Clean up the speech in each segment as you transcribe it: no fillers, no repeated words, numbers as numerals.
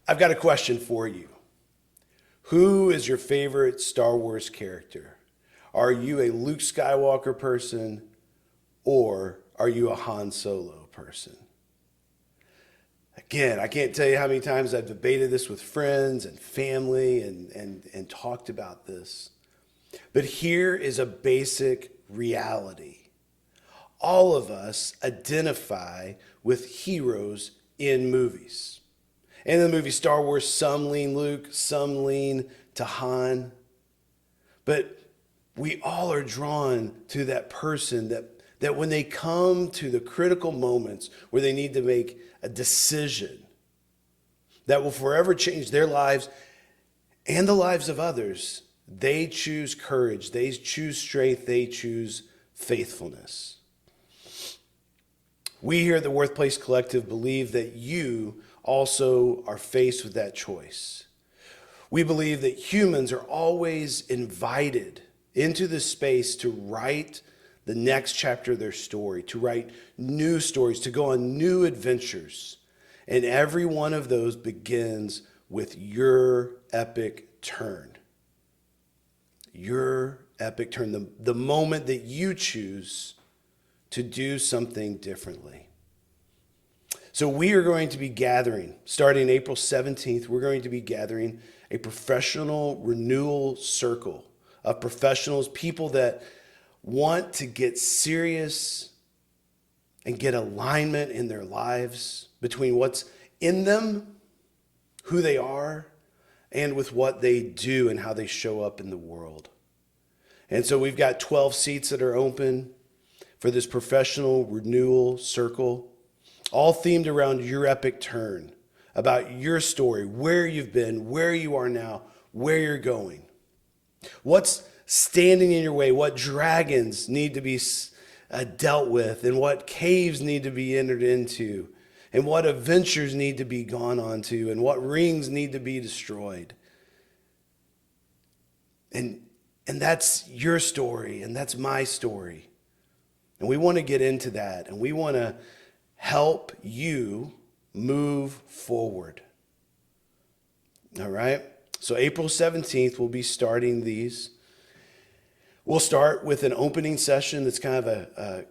I've got a question for you. Who is your favorite Star Wars character? Are you a Luke Skywalker person or are you a Han Solo person? Again, I can't tell you how many times I've debated this with friends and family and talked about this. But here is a basic reality. All of us identify with heroes in movies. In the movie Star Wars, some lean Luke, some lean to Han. But we all are drawn to that person that when they come to the critical moments where they need to make a decision that will forever change their lives and the lives of others, they choose courage, they choose strength, they choose faithfulness. We here at the Worthplace Collective believe that you also are faced with that choice. We believe that humans are always invited into this space to write the next chapter of their story, to write new stories, to go on new adventures. And every one of those begins with your epic turn. Your epic turn, the moment that you choose to do something differently. So we are going to be gathering, starting April 17th, we're going to be gathering a professional renewal circle of professionals, people that want to get serious and get alignment in their lives between what's in them, who they are, and with what they do and how they show up in the world. And so we've got 12 seats that are open for this professional renewal circle, all themed around your epic turn, about your story, where you've been, where you are now, where you're going. What's standing in your way, what dragons need to be dealt with, and what caves need to be entered into, and what adventures need to be gone on to, and what rings need to be destroyed. And that's your story, and that's my story. And we want to get into that, and we want to help you move forward. All right? So April 17th, we'll be starting these. We'll start with an opening session that's kind of a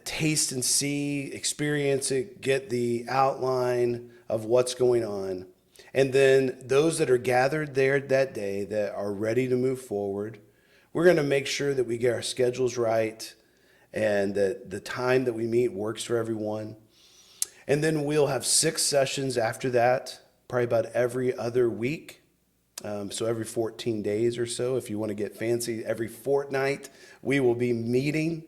taste and see, experience it, get the outline of what's going on. And then those that are gathered there that day that are ready to move forward, we're going to make sure that we get our schedules right and that the time that we meet works for everyone. And then we'll have 6 sessions after that, probably about every other week. So every 14 days or so, if you want to get fancy, every fortnight, we will be meeting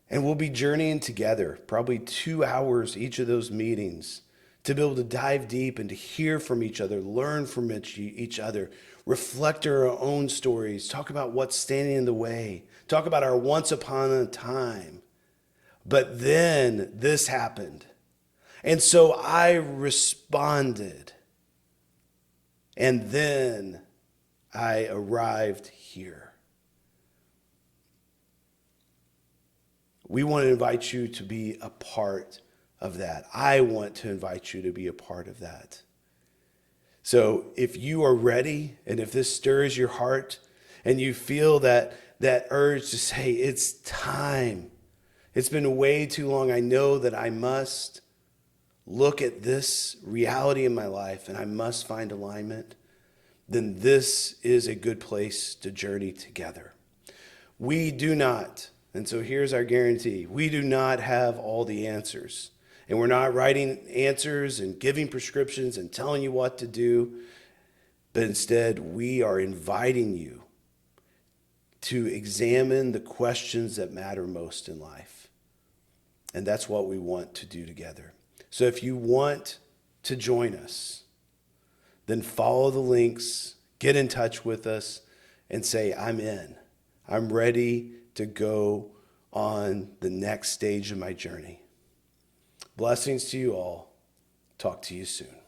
and we'll be journeying together, probably 2 hours each of those meetings, to be able to dive deep and to hear from each other, learn from each other, reflect our own stories, talk about what's standing in the way, talk about our once upon a time. But then this happened. And so I responded. And then I arrived here. We want to invite you to be a part of that. I want to invite you to be a part of that. So if you are ready, and if this stirs your heart, and you feel that urge to say, it's time. It's been way too long. I know that I must look at this reality in my life and I must find alignment, then this is a good place to journey together. We do not, and so here's our guarantee, we do not have all the answers. And we're not writing answers and giving prescriptions and telling you what to do, but instead we are inviting you to examine the questions that matter most in life. And that's what we want to do together. So if you want to join us, then follow the links, get in touch with us, and say, I'm in. I'm ready to go on the next stage of my journey. Blessings to you all. Talk to you soon.